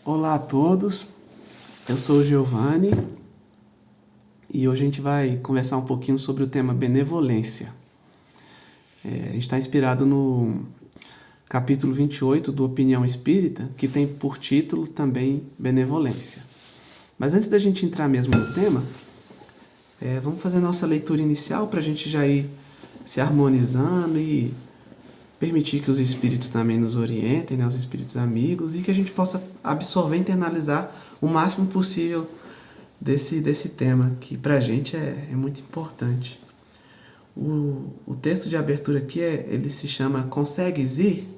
Olá a todos, eu sou o Giovanni e hoje a gente vai conversar um pouquinho sobre o tema benevolência. A gente está inspirado no capítulo 28 do Opinião Espírita, que tem por título também benevolência. Mas antes da gente entrar mesmo no tema, vamos fazer nossa leitura inicial para a gente já ir se harmonizando e permitir que os espíritos também nos orientem, né, os espíritos amigos, e que a gente possa absorver e internalizar o máximo possível desse tema, que pra gente é muito importante. O texto de abertura aqui, ele se chama Consegues Ir?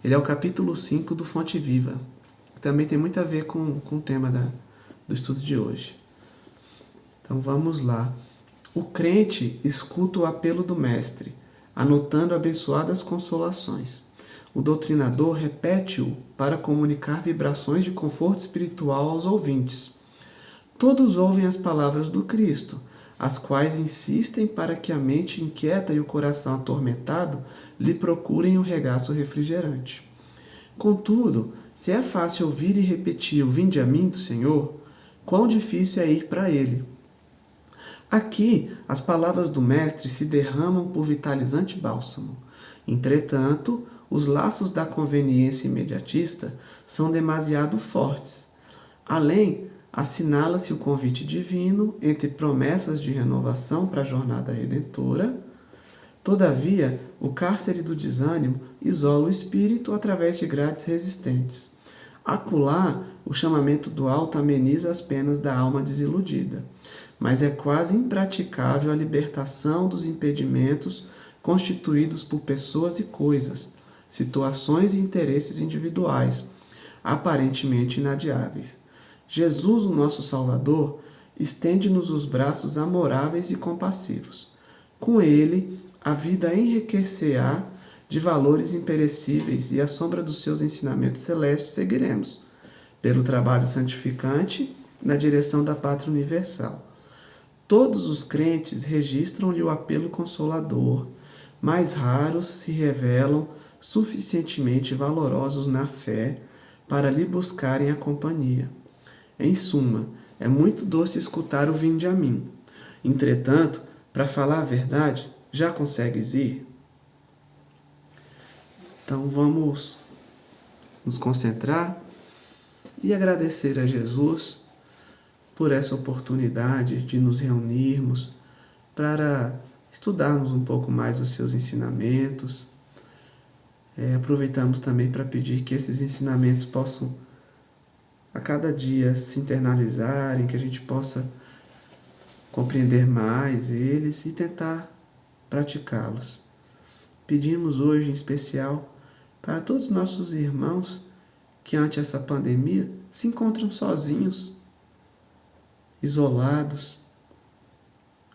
Ele é o capítulo 5 do Fonte Viva, que também tem muito a ver com o tema do estudo de hoje. Então vamos lá. O crente escuta o apelo do Mestre, anotando abençoadas consolações. O doutrinador repete-o para comunicar vibrações de conforto espiritual aos ouvintes. Todos ouvem as palavras do Cristo, as quais insistem para que a mente inquieta e o coração atormentado lhe procurem o regaço refrigerante. Contudo, se é fácil ouvir e repetir o vinde a mim do Senhor, quão difícil é ir para ele. Aqui, as palavras do Mestre se derramam por vitalizante bálsamo. Entretanto, os laços da conveniência imediatista são demasiado fortes. Além, assinala-se o convite divino entre promessas de renovação para a jornada redentora. Todavia, o cárcere do desânimo isola o espírito através de grades resistentes. Acolá, o chamamento do alto ameniza as penas da alma desiludida, mas é quase impraticável a libertação dos impedimentos constituídos por pessoas e coisas, situações e interesses individuais, aparentemente inadiáveis. Jesus, o nosso Salvador, estende-nos os braços amoráveis e compassivos. Com ele, a vida enriquecerá de valores imperecíveis e à sombra dos seus ensinamentos celestes seguiremos, pelo trabalho santificante, na direção da pátria universal. Todos os crentes registram-lhe o apelo consolador, mais raros se revelam suficientemente valorosos na fé para lhe buscarem a companhia. Em suma, é muito doce escutar o vinde a mim. Entretanto, para falar a verdade, já consegues ir? Então vamos nos concentrar e agradecer a Jesus por essa oportunidade de nos reunirmos para estudarmos um pouco mais os seus ensinamentos. Aproveitamos também para pedir que esses ensinamentos possam a cada dia se internalizarem, que a gente possa compreender mais eles e tentar praticá-los. Pedimos hoje em especial para todos os nossos irmãos que ante essa pandemia se encontram sozinhos, isolados,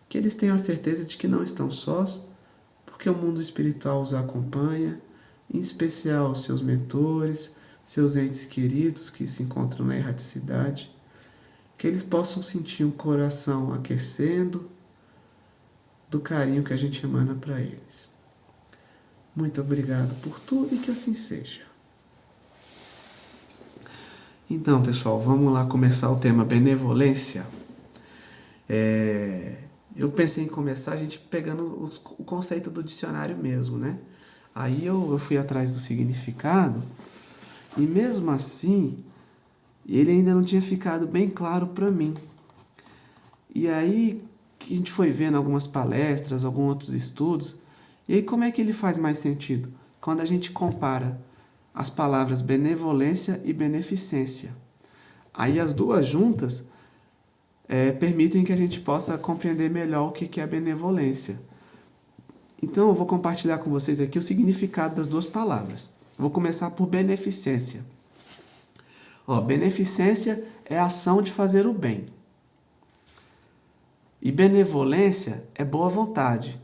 que eles tenham a certeza de que não estão sós, porque o mundo espiritual os acompanha, em especial os seus mentores, seus entes queridos que se encontram na erraticidade, que eles possam sentir um coração aquecendo do carinho que a gente emana para eles. Muito obrigado por tudo e que assim seja. Então, pessoal, vamos lá começar o tema benevolência. Eu pensei em começar a gente pegando o conceito do dicionário mesmo, né? Aí eu fui atrás do significado e mesmo assim ele ainda não tinha ficado bem claro para mim. E aí a gente foi vendo algumas palestras, alguns outros estudos, e aí como é que ele faz mais sentido? Quando a gente compara as palavras benevolência e beneficência. Aí as duas juntas permitem que a gente possa compreender melhor o que é a benevolência. Então eu vou compartilhar com vocês aqui o significado das duas palavras. Vou começar por beneficência. Beneficência é a ação de fazer o bem. E benevolência é boa vontade,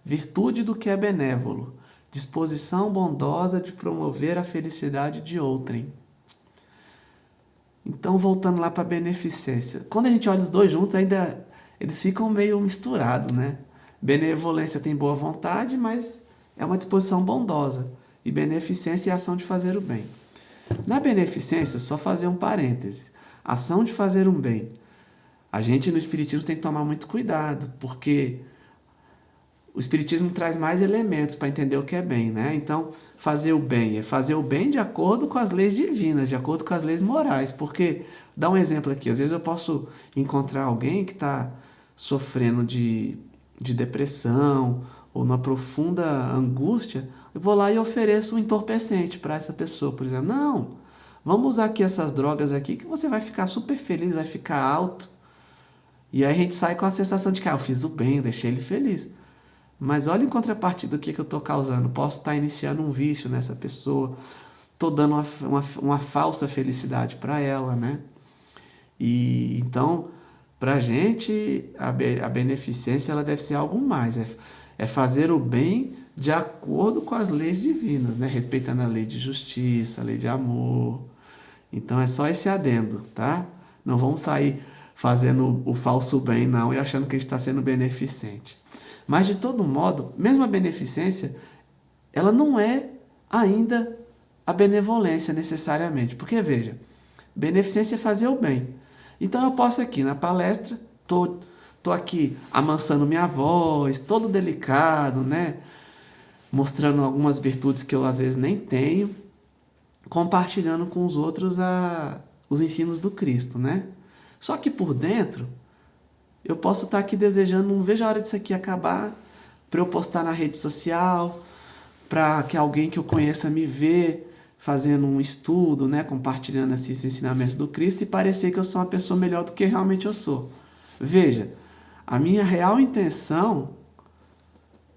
virtude do que é benévolo, disposição bondosa de promover a felicidade de outrem. Então, voltando lá para a beneficência. Quando a gente olha os dois juntos, ainda eles ficam meio misturados, né? Benevolência tem boa vontade, mas é uma disposição bondosa. E beneficência é a ação de fazer o bem. Na beneficência, só fazer um parêntese. Ação de fazer um bem. A gente no Espiritismo tem que tomar muito cuidado, porque o Espiritismo traz mais elementos para entender o que é bem, né? Então, fazer o bem é fazer o bem de acordo com as leis divinas, de acordo com as leis morais. Porque, dá um exemplo aqui, às vezes eu posso encontrar alguém que está sofrendo de depressão ou numa profunda angústia, eu vou lá e ofereço um entorpecente para essa pessoa, por exemplo. Não, vamos usar aqui essas drogas aqui que você vai ficar super feliz, vai ficar alto. E aí a gente sai com a sensação de que eu fiz o bem, eu deixei ele feliz. Mas olha em contrapartida do que eu estou causando. Posso estar iniciando um vício nessa pessoa. Estou dando uma falsa felicidade para ela, né? E então, para a gente, a beneficência ela deve ser algo mais. É fazer o bem de acordo com as leis divinas, né? Respeitando a lei de justiça, a lei de amor. Então é só esse adendo, tá? Não vamos sair fazendo o falso bem, não, e achando que a gente está sendo beneficente. Mas, de todo modo, mesmo a beneficência, ela não é ainda a benevolência necessariamente. Porque, veja, beneficência é fazer o bem. Então, eu posso aqui na palestra, tô aqui amansando minha voz, todo delicado, né? Mostrando algumas virtudes que eu às vezes nem tenho, compartilhando com os outros os ensinos do Cristo, né? Só que por dentro, eu posso estar aqui desejando, não vejo a hora disso aqui acabar, para eu postar na rede social, para que alguém que eu conheça me vê fazendo um estudo, né, compartilhando esses ensinamentos do Cristo e parecer que eu sou uma pessoa melhor do que realmente eu sou. Veja, a minha real intenção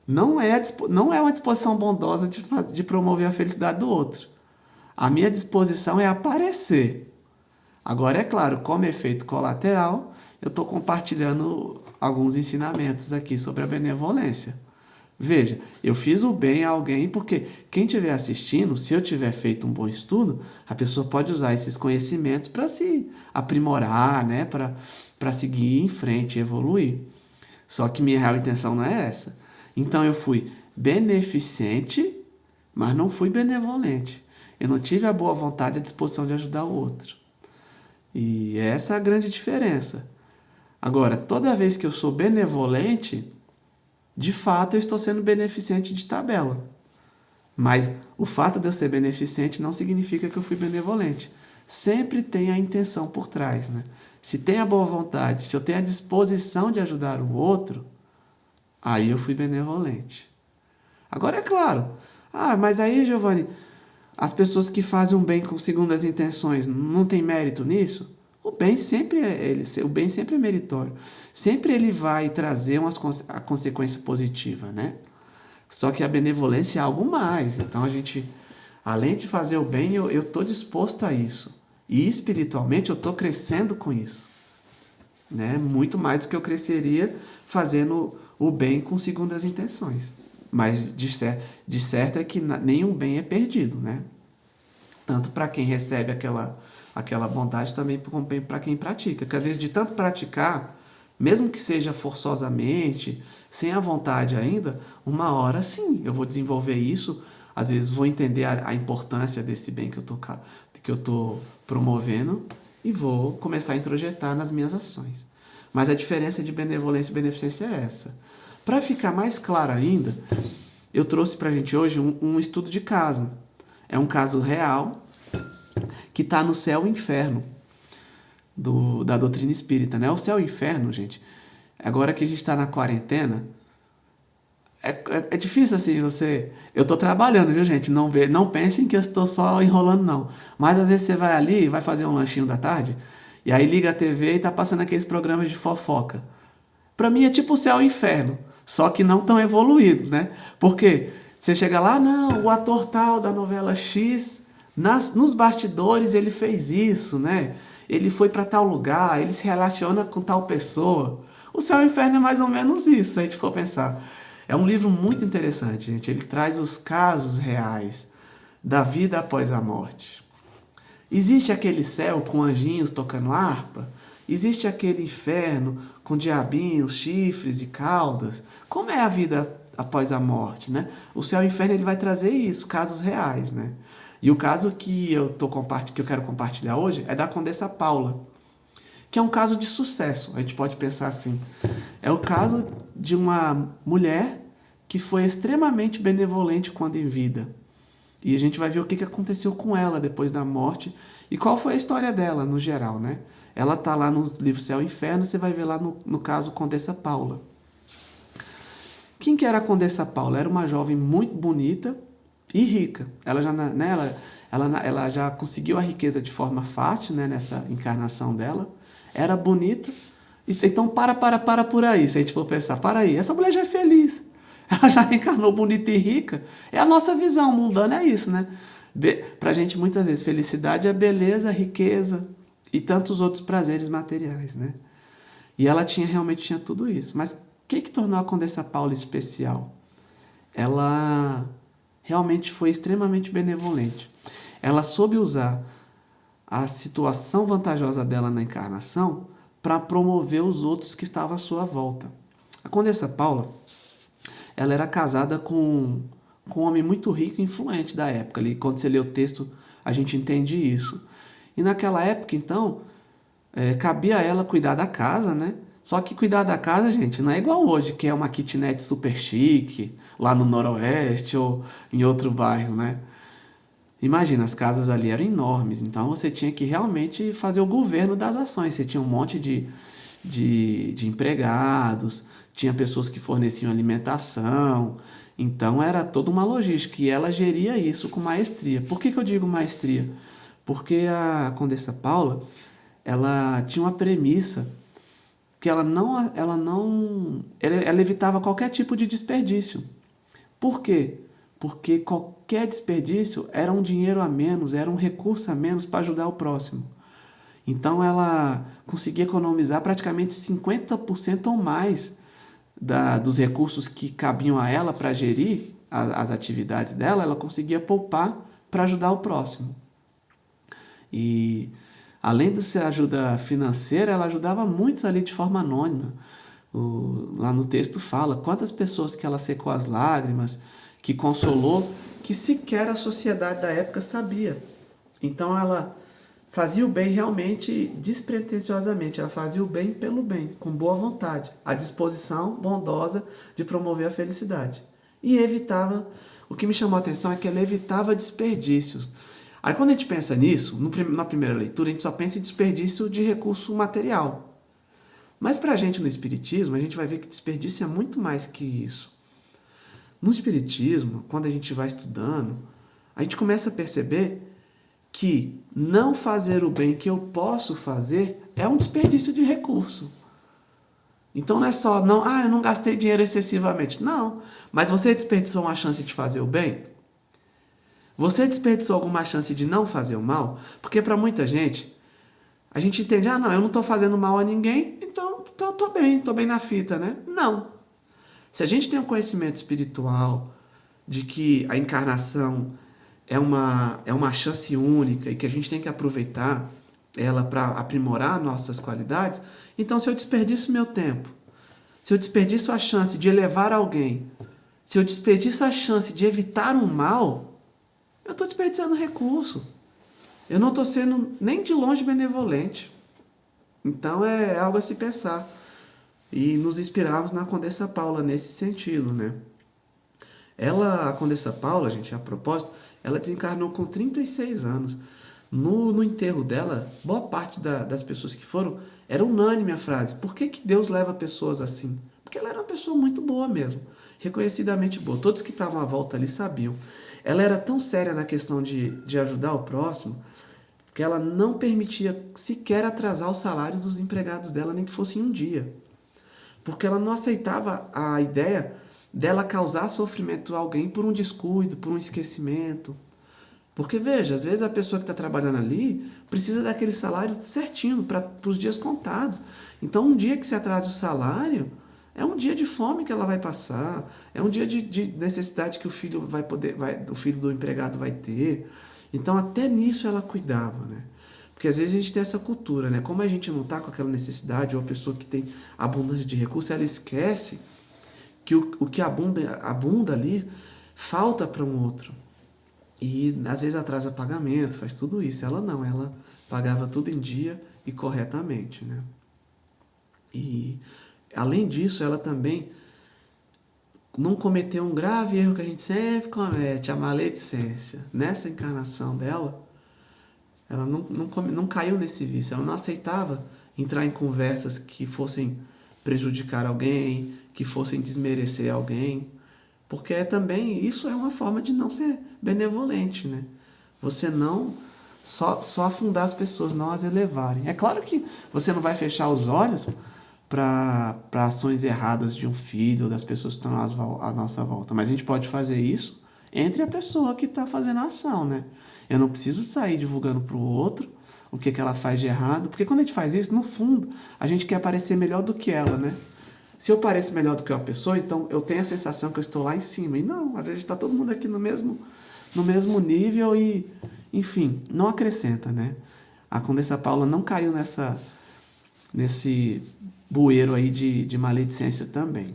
não é uma disposição bondosa de promover a felicidade do outro. A minha disposição é aparecer. Agora, é claro, como efeito colateral, eu estou compartilhando alguns ensinamentos aqui sobre a benevolência. Veja, eu fiz o bem a alguém porque quem estiver assistindo, se eu tiver feito um bom estudo, a pessoa pode usar esses conhecimentos para se aprimorar, né? Para seguir em frente, evoluir. Só que minha real intenção não é essa. Então eu fui beneficente, mas não fui benevolente. Eu não tive a boa vontade e a disposição de ajudar o outro. E essa é a grande diferença. Agora, toda vez que eu sou benevolente, de fato eu estou sendo beneficente de tabela. Mas o fato de eu ser beneficente não significa que eu fui benevolente. Sempre tem a intenção por trás, né? Se tem a boa vontade, se eu tenho a disposição de ajudar o outro, aí eu fui benevolente. Agora é claro. Mas aí, Giovanni, as pessoas que fazem um bem com segundo as intenções, não tem mérito nisso? O bem sempre o bem sempre é meritório. Sempre ele vai trazer a consequência positiva, né? Só que a benevolência é algo mais. Então a gente, além de fazer o bem, eu estou disposto a isso. E espiritualmente eu estou crescendo com isso, né? Muito mais do que eu cresceria fazendo o bem com segundas intenções. Mas de certo é que nenhum bem é perdido, né? Tanto para quem recebe aquela bondade, também para quem pratica. Porque às vezes de tanto praticar, mesmo que seja forçosamente, sem a vontade ainda, uma hora sim, eu vou desenvolver isso, às vezes vou entender a importância desse bem que eu estou promovendo e vou começar a introjetar nas minhas ações. Mas a diferença de benevolência e beneficência é essa. Para ficar mais claro ainda, eu trouxe para a gente hoje um estudo de caso. É um caso real que está no céu e inferno da doutrina espírita, né? O céu e o inferno, gente, agora que a gente está na quarentena, é difícil assim Eu estou trabalhando, viu, gente? Não pensem que eu estou só enrolando, não. Mas às vezes você vai ali, vai fazer um lanchinho da tarde, e aí liga a TV e tá passando aqueles programas de fofoca. Para mim é tipo o céu e o inferno, só que não tão evoluído, né? Porque você chega lá, não, o ator tal da novela X, nos bastidores ele fez isso, né? Ele foi para tal lugar, ele se relaciona com tal pessoa. O céu e o inferno é mais ou menos isso, se a gente for pensar. É um livro muito interessante, gente. Ele traz os casos reais da vida após a morte. Existe aquele céu com anjinhos tocando harpa? Existe aquele inferno com diabinhos, chifres e caudas? Como é a vida após a morte, né? O céu e o inferno ele vai trazer isso, casos reais, né? E o caso que que eu quero compartilhar hoje é da Condessa Paula, que é um caso de sucesso. A gente pode pensar assim. É o caso de uma mulher que foi extremamente benevolente quando em vida. E a gente vai ver o que aconteceu com ela depois da morte e qual foi a história dela no geral, né? Ela tá lá no livro Céu e Inferno, você vai ver lá no caso Condessa Paula. Quem que era a Condessa Paula? Era uma jovem muito bonita e rica. Ela já, né, ela já conseguiu a riqueza de forma fácil, né, nessa encarnação dela. Era bonita. Então para por aí. Se a gente for pensar, para aí. Essa mulher já é feliz. Ela já reencarnou bonita e rica. É a nossa visão mundana, é isso, né? Pra gente, muitas vezes, felicidade é beleza, riqueza e tantos outros prazeres materiais, né? E ela realmente tinha tudo isso. Mas o que tornou a Condessa Paula especial? Ela realmente foi extremamente benevolente. Ela soube usar a situação vantajosa dela na encarnação para promover os outros que estavam à sua volta. A Condessa Paula, ela era casada com um homem muito rico e influente da época. Ali, quando você lê o texto, a gente entende isso. E naquela época, então, cabia a ela cuidar da casa, né? Só que cuidar da casa, gente, não é igual hoje, que é uma kitnet super chique, lá no Noroeste ou em outro bairro, né? Imagina, as casas ali eram enormes, então você tinha que realmente fazer o governo das ações. Você tinha um monte de empregados, tinha pessoas que forneciam alimentação, então era toda uma logística e ela geria isso com maestria. Por que eu digo maestria? Porque a Condessa Paula, ela tinha uma premissa que ela evitava qualquer tipo de desperdício. Por quê? Porque qualquer desperdício era um dinheiro a menos, era um recurso a menos para ajudar o próximo. Então ela conseguia economizar praticamente 50% ou mais dos recursos que cabiam a ela para gerir as atividades dela, ela conseguia poupar para ajudar o próximo. E além de ser ajuda financeira, ela ajudava muitos ali de forma anônima. Lá no texto fala quantas pessoas que ela secou as lágrimas, que consolou, que sequer a sociedade da época sabia. Então ela fazia o bem realmente despretensiosamente, ela fazia o bem pelo bem, com boa vontade, a disposição bondosa de promover a felicidade. E evitava, o que me chamou a atenção é que ela evitava desperdícios. Aí quando a gente pensa nisso, na primeira leitura, a gente só pensa em desperdício de recurso material. Mas para a gente no Espiritismo, a gente vai ver que desperdício é muito mais que isso. No Espiritismo, quando a gente vai estudando, a gente começa a perceber que não fazer o bem que eu posso fazer é um desperdício de recurso. Então não é só, eu não gastei dinheiro excessivamente. Não, mas você desperdiçou uma chance de fazer o bem? Você desperdiçou alguma chance de não fazer o mal? Porque para muita gente, a gente entende, eu não estou fazendo mal a ninguém, então estou bem na fita, né? Não. Se a gente tem um conhecimento espiritual de que a encarnação é uma chance única e que a gente tem que aproveitar ela para aprimorar nossas qualidades, então se eu desperdiço meu tempo, se eu desperdiço a chance de elevar alguém, se eu desperdiço a chance de evitar um mal, eu estou desperdiçando recurso. Eu não estou sendo nem de longe benevolente. Então é algo a se pensar. E nos inspirarmos na Condessa Paula nesse sentido, né? A Condessa Paula, gente, a propósito, ela desencarnou com 36 anos. No enterro dela, boa parte das pessoas que foram, era unânime a frase: por que Deus leva pessoas assim? Porque ela era uma pessoa muito boa mesmo, reconhecidamente boa. Todos que estavam à volta ali sabiam. Ela era tão séria na questão de ajudar o próximo, que ela não permitia sequer atrasar o salário dos empregados dela, nem que fosse em um dia. Porque ela não aceitava a ideia dela causar sofrimento a alguém por um descuido, por um esquecimento. Porque, veja, às vezes a pessoa que está trabalhando ali precisa daquele salário certinho para os dias contados. Então, um dia que se atrasa o salário, é um dia de fome que ela vai passar, é um dia de necessidade que o filho o filho do empregado vai ter. Então, até nisso ela cuidava, né? Porque às vezes a gente tem essa cultura, né? Como a gente não está com aquela necessidade, ou a pessoa que tem abundância de recursos, ela esquece que o que abunda ali falta para um outro. e às vezes atrasa pagamento, faz tudo isso. Ela não, ela pagava tudo em dia e corretamente, né? E além disso, ela também não cometeu um grave erro que a gente sempre comete, a maledicência. Nessa encarnação dela, ela não caiu nesse vício, ela não aceitava entrar em conversas que fossem prejudicar alguém, que fossem desmerecer alguém, porque também isso é uma forma de não ser benevolente, né? Você não só afundar as pessoas, não as elevarem. É claro que você não vai fechar os olhos para ações erradas de um filho, das pessoas que estão à nossa volta, mas a gente pode fazer isso entre a pessoa que está fazendo a ação, né? Eu não preciso sair divulgando para o outro o que ela faz de errado, porque quando a gente faz isso, no fundo, a gente quer parecer melhor do que ela, né? Se eu pareço melhor do que uma pessoa, então eu tenho a sensação que eu estou lá em cima. E não, às vezes está todo mundo aqui no mesmo nível e, enfim, não acrescenta, né? A Condessa Paula não caiu nesse bueiro aí de maledicência também.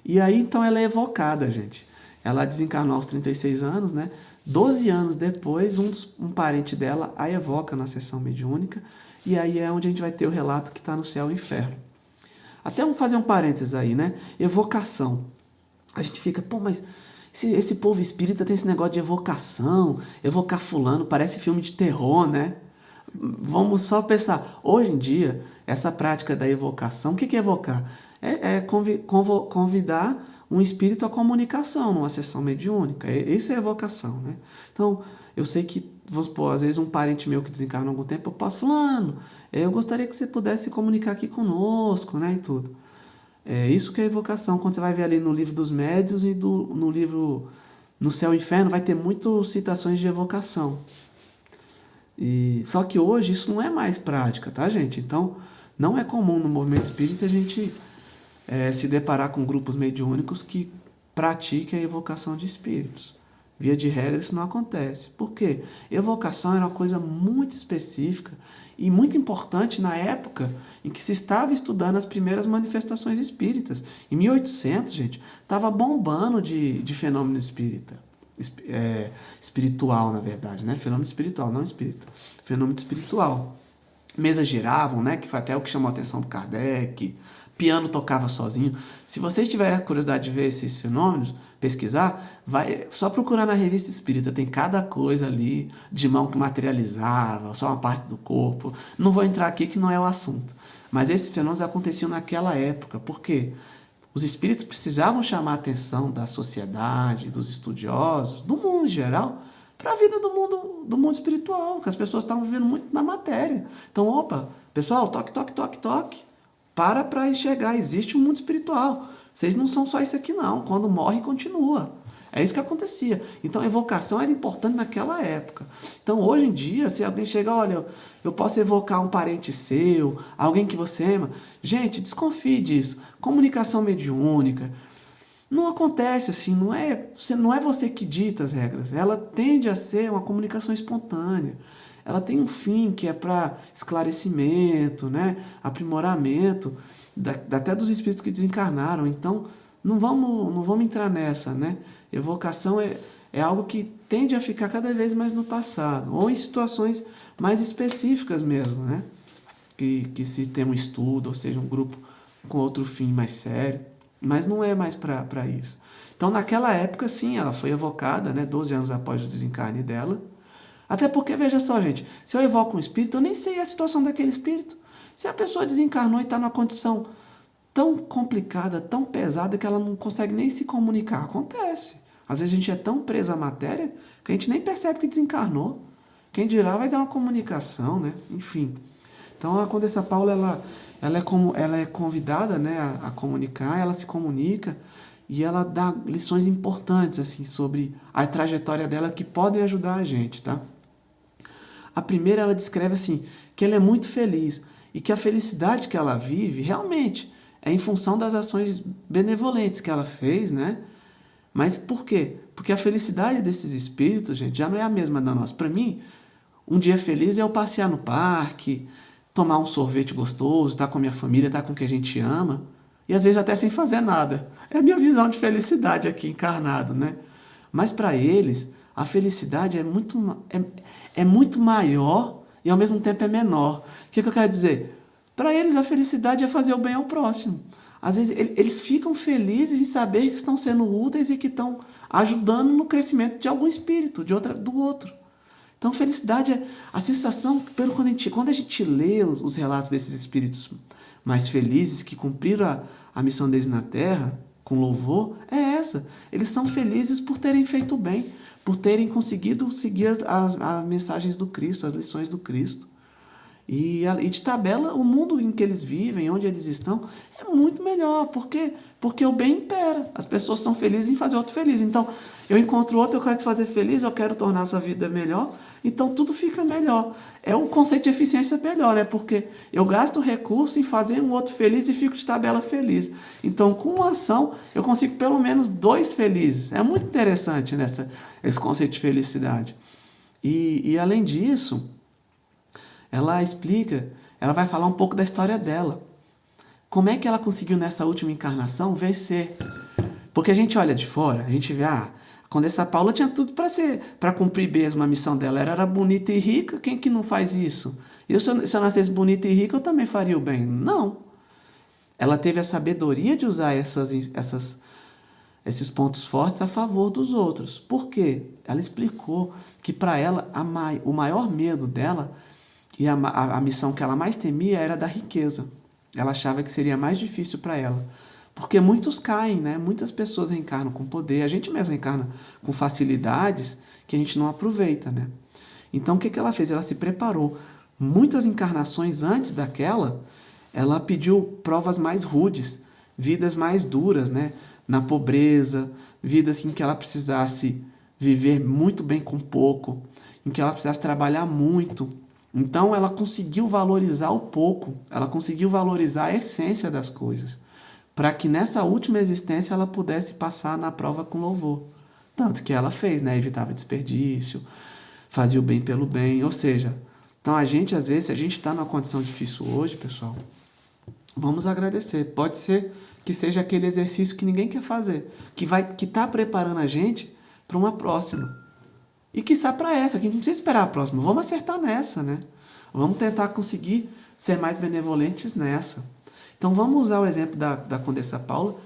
E aí, então, ela é evocada, gente. Ela desencarnou aos 36 anos, né? 12 anos depois, um parente dela a evoca na sessão mediúnica, e aí é onde a gente vai ter o relato que está no céu e inferno. Até vamos fazer um parênteses aí, né? Evocação. A gente fica, pô, mas esse povo espírita tem esse negócio de evocação, evocar fulano, parece filme de terror, né? Vamos só pensar, hoje em dia, essa prática da evocação, o que é evocar? É convidar um espírito à comunicação numa sessão mediúnica. Isso é evocação, né? Então, eu sei que, vamos supor, às vezes um parente meu que desencarna há algum tempo, eu posso, fulano, eu gostaria que você pudesse se comunicar aqui conosco, né, e tudo. É isso que é evocação. Quando você vai ver ali no livro dos médiuns e no livro No Céu e Inferno, vai ter muitas citações de evocação. Só que hoje isso não é mais prática, tá, gente? Então, não é comum no movimento espírita a gente se deparar com grupos mediúnicos que pratiquem a evocação de espíritos. Via de regra, isso não acontece. Por quê? Evocação era uma coisa muito específica e muito importante na época em que se estava estudando as primeiras manifestações espíritas. Em 1800, gente, estava bombando de fenômeno espírita. Espiritual, na verdade, né? Fenômeno espiritual, não espírita. Fenômeno espiritual. Mesas giravam, né? Que foi até o que chamou a atenção do Kardec. Piano tocava sozinho. Se vocês tiverem a curiosidade de ver esses fenômenos, pesquisar, vai só procurar na revista espírita. Tem cada coisa ali de mão que materializava, só uma parte do corpo. Não vou entrar aqui que não é o assunto. Mas esses fenômenos aconteciam naquela época. Por quê? Os espíritos precisavam chamar a atenção da sociedade, dos estudiosos, do mundo em geral, para a vida do mundo espiritual, que as pessoas estavam vivendo muito na matéria. Então, opa, pessoal, toque, toque, toque, toque. Para enxergar, existe um mundo espiritual. Vocês não são só isso aqui não, quando morre continua. É isso que acontecia. Então a evocação era importante naquela época. Então hoje em dia, se alguém chega, olha, eu posso evocar um parente seu, alguém que você ama. Gente, desconfie disso. Comunicação mediúnica não acontece assim, não é você que dita as regras. Ela tende a ser uma comunicação espontânea. Ela tem um fim que é para esclarecimento, né? Aprimoramento, até dos espíritos que desencarnaram. Então, não vamos entrar nessa, né? Evocação é algo que tende a ficar cada vez mais no passado, ou em situações mais específicas mesmo, né? Que se tem um estudo, ou seja, um grupo com outro fim mais sério, mas não é mais para isso. Então, naquela época, sim, ela foi evocada, né? 12 anos após o desencarne dela. Até porque, veja só, gente, se eu evoco um espírito, eu nem sei a situação daquele espírito. Se a pessoa desencarnou e está numa condição tão complicada, tão pesada, que ela não consegue nem se comunicar, acontece. Às vezes a gente é tão preso à matéria que a gente nem percebe que desencarnou. Quem dirá vai dar uma comunicação, né? Enfim. Então a Condessa Paula, ela é convidada, né, a comunicar, ela se comunica e ela dá lições importantes assim sobre a trajetória dela que podem ajudar a gente, tá? A primeira, ela descreve assim, que ela é muito feliz e que a felicidade que ela vive realmente é em função das ações benevolentes que ela fez, né? Mas por quê? Porque a felicidade desses espíritos, gente, já não é a mesma da nossa. Para mim, um dia feliz é eu passear no parque, tomar um sorvete gostoso, estar com a minha família, estar com quem a gente ama, e às vezes até sem fazer nada. É a minha visão de felicidade aqui encarnado, né? Mas para eles, A felicidade é muito maior e ao mesmo tempo é menor. O que eu quero dizer? Para eles a felicidade é fazer o bem ao próximo. Às vezes eles ficam felizes em saber que estão sendo úteis e que estão ajudando no crescimento de algum espírito, do outro. Então, felicidade é a sensação, quando a gente lê os relatos desses espíritos mais felizes, que cumpriram a missão deles na Terra, com louvor, é essa. Eles são felizes por terem feito o bem, por terem conseguido seguir as mensagens do Cristo, as lições do Cristo. E de tabela, o mundo em que eles vivem, onde eles estão, é muito melhor. Por quê? Porque o bem impera. As pessoas são felizes em fazer outro feliz. Então, eu encontro outro, eu quero te fazer feliz, eu quero tornar a sua vida melhor. Então, tudo fica melhor. É um conceito de eficiência melhor, né? Porque eu gasto recurso em fazer um outro feliz e fico de tabela feliz. Então, com uma ação, eu consigo pelo menos 2 felizes. É muito interessante esse conceito de felicidade. E além disso, ela explica, ela vai falar um pouco da história dela. Como é que ela conseguiu nessa última encarnação vencer? Porque a gente olha de fora, a gente vê, a Condessa Paula tinha tudo para cumprir mesmo a missão dela. Ela era bonita e rica, quem que não faz isso? Se eu nascesse bonita e rica, eu também faria o bem. Não. Ela teve a sabedoria de usar esses pontos fortes a favor dos outros. Por quê? Ela explicou que para ela o maior medo dela e a missão que ela mais temia era da riqueza. Ela achava que seria mais difícil para ela. Porque muitos caem, né? Muitas pessoas reencarnam com poder. A gente mesmo reencarna com facilidades que a gente não aproveita, né? Então, o que ela fez? Ela se preparou. Muitas encarnações antes daquela, ela pediu provas mais rudes, vidas mais duras, né? Na pobreza, vidas em que ela precisasse viver muito bem com pouco, em que ela precisasse trabalhar muito. Então ela conseguiu valorizar o pouco, ela conseguiu valorizar a essência das coisas, para que nessa última existência ela pudesse passar na prova com louvor. Tanto que ela fez, né? Evitava desperdício, fazia o bem pelo bem, ou seja, então a gente às vezes, se a gente está numa condição difícil hoje, pessoal, vamos agradecer. Pode ser que seja aquele exercício que ninguém quer fazer, que está preparando a gente para uma próxima. E quiçá para essa, que a gente não precisa esperar a próxima. Vamos acertar nessa, né? Vamos tentar conseguir ser mais benevolentes nessa. Então vamos usar o exemplo da Condessa Paula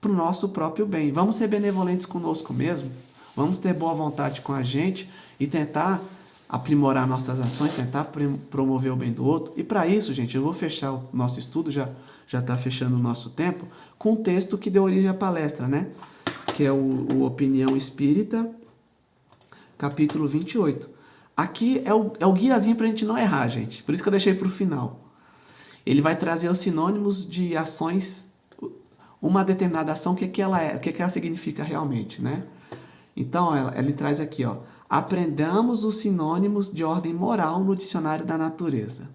para o nosso próprio bem. Vamos ser benevolentes conosco mesmo. Vamos ter boa vontade com a gente e tentar aprimorar nossas ações, tentar promover o bem do outro. E para isso, gente, eu vou fechar o nosso estudo, já está fechando o nosso tempo, com o texto que deu origem à palestra, né? Que é o Opinião Espírita, capítulo 28. Aqui é o guiazinho para a gente não errar, gente. Por isso que eu deixei para o final. Ele vai trazer os sinônimos de ações, uma determinada ação, o que ela é, o que ela significa realmente, né? Então, ele traz aqui, ó, aprendamos os sinônimos de ordem moral no dicionário da natureza.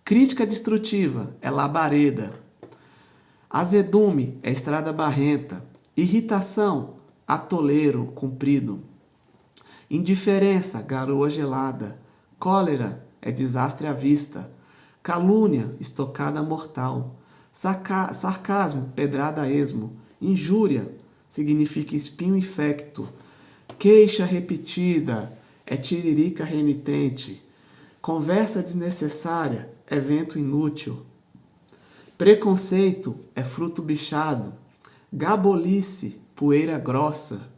Crítica destrutiva é labareda. Azedume é estrada barrenta. Irritação, atoleiro comprido. Indiferença, garoa gelada. Cólera é desastre à vista. Calúnia, estocada mortal. Sarcasmo, pedrada a esmo. Injúria, significa espinho infecto. Queixa repetida, é tiririca renitente. Conversa desnecessária, é vento inútil. Preconceito, é fruto bichado. Gabolice, poeira grossa.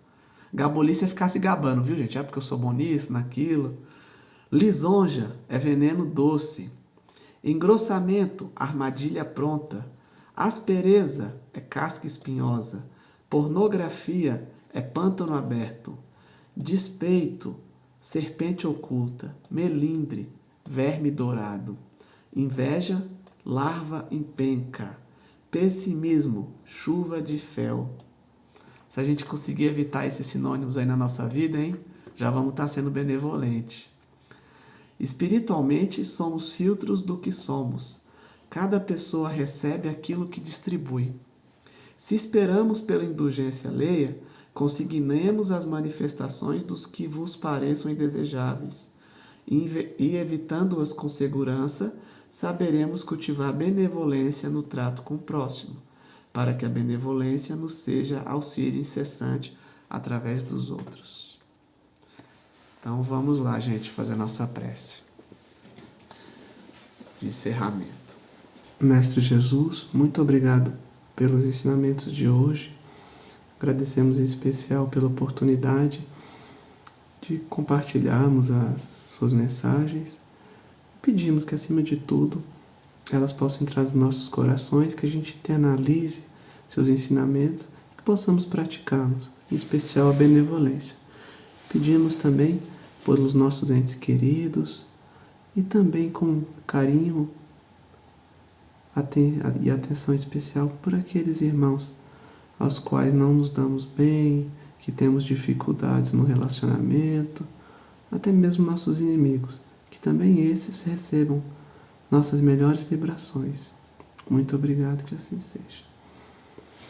Gabolice é ficar se gabando, viu, gente? É porque eu sou bom nisso, naquilo. Lisonja é veneno doce. Engrossamento, armadilha pronta. Aspereza é casca espinhosa. Pornografia é pântano aberto. Despeito, serpente oculta. Melindre, verme dourado. Inveja, larva em penca. Pessimismo, chuva de fel. Se a gente conseguir evitar esses sinônimos aí na nossa vida, hein? Já vamos estar sendo benevolentes. Espiritualmente, somos filtros do que somos. Cada pessoa recebe aquilo que distribui. Se esperamos pela indulgência alheia, consignemos as manifestações dos que vos pareçam indesejáveis. E evitando-as com segurança, saberemos cultivar benevolência no trato com o próximo, para que a benevolência nos seja auxílio incessante através dos outros. Então vamos lá, gente, fazer a nossa prece de encerramento. Mestre Jesus, muito obrigado pelos ensinamentos de hoje. Agradecemos em especial pela oportunidade de compartilharmos as suas mensagens. Pedimos que, acima de tudo, elas possam entrar nos nossos corações, que a gente analise seus ensinamentos e que possamos praticá-los, em especial a benevolência. Pedimos também pelos nossos entes queridos e também com carinho e atenção especial por aqueles irmãos aos quais não nos damos bem, que temos dificuldades no relacionamento, até mesmo nossos inimigos, que também esses recebam nossas melhores vibrações. Muito obrigado, que assim seja.